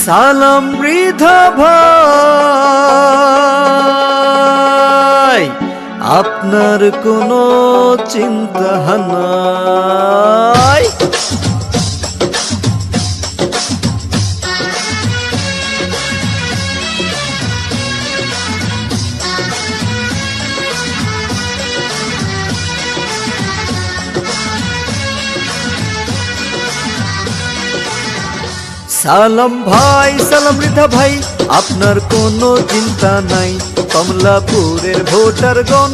সালাম মৃধা ভাই, আপনার কোনো চিন্তা নাই। সালাম ভাই, সালাম মৃধা ভাই, আপনার কোনো চিন্তা নাই। কমলাপুরের ভোটারগণ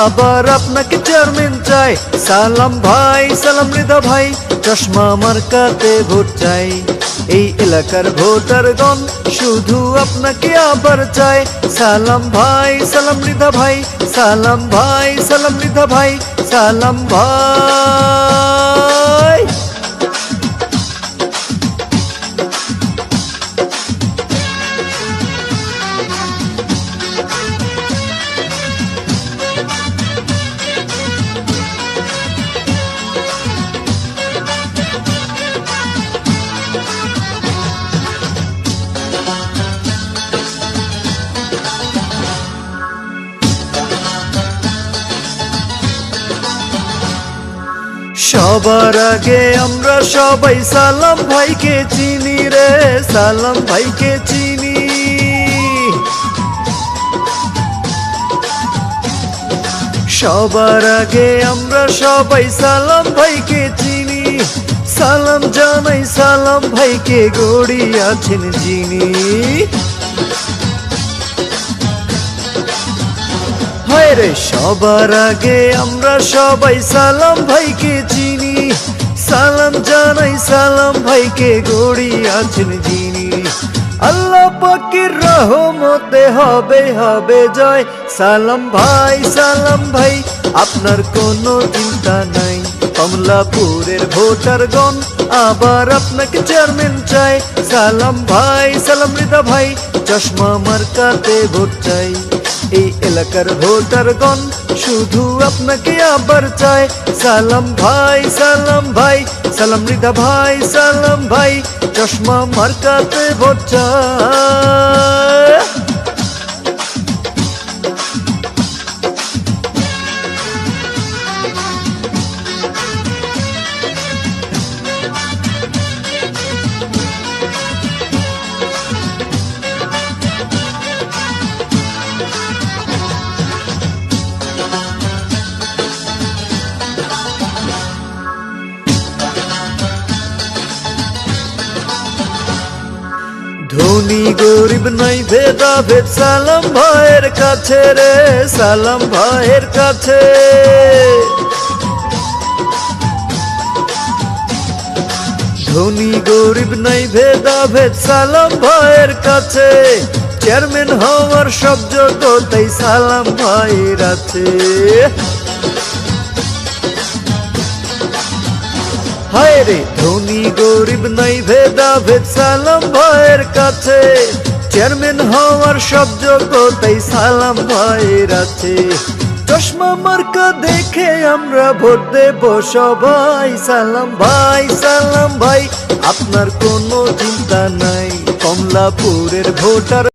আবার আপনাকে চেয়ারম্যান চায়। সালাম ভাই, সালাম মৃধা ভাই, চশমা মার্কাতে ভোট চাই। এই এলাকার ভোটারগণ শুধু আপনাকে আবার চায়। সালাম ভাই, সালাম মৃধা ভাই, সালাম ভাই, সালাম মৃধা ভাই, সালাম ভাই। সবার আগে আমরা সবাই সালাম ভাইকে চিনি রে, সালাম ভাইকে চিনি। সবার আগে আমরা সবাই সালাম ভাইকে চিনি। সালাম জানাই সালাম ভাইকে, গড়ি আছেন যিনি। রে সবার আগে আমরা সবাই সালাম ভাইকে চিনি। সালাম জানাই সালাম ভাইকে, গড়ি আছেন যিনি। আল্লাহ পাকের রহমতে হবে হবে জয়। সালাম ভাই, সালাম ভাই, আপনার কোনো চিন্তা নাই। কমলাপুরের ভোটারগণ আবার আপনাকে চেয়ারম্যান চায়। সালাম ভাই, সালাম মৃধা ভাই, চশমা মার্কাতে ভোট চাই। এই এলাকার ভোটারগণ শুধু আপনাকে আবার চায়। সালাম ভাই, সালাম ভাই, সালাম মৃধা ভাই, সালাম ভাই, চশমা মার্কাতে ভোট চায়। ধনী গরিব নাই ভেদাভেদ, সালাম ভাইয়ের কাছে রে, সালাম ভাইয়ের কাছে। ধনী গরিব নাই ভেদাভেদ, সালাম ভাইয়ের কাছে। চেয়ারম্যান হওয়ার সব যোগ্যতাই সালাম ভাইয়ের আছে। হায় রে ধনী গরিব নাই ভেদাভেদ, সালাম ভাইয়ের কাছে। চেয়ারম্যান হওয়ার সব যোগ্যতাই সালাম ভাইয়ের আছে। চশমা মার্কা দেখে আমরা ভোট দেব সবাই। সালাম ভাই, সালাম ভাই, আপনার কোনো চিন্তা নাই। কমলাপুরের ভোটার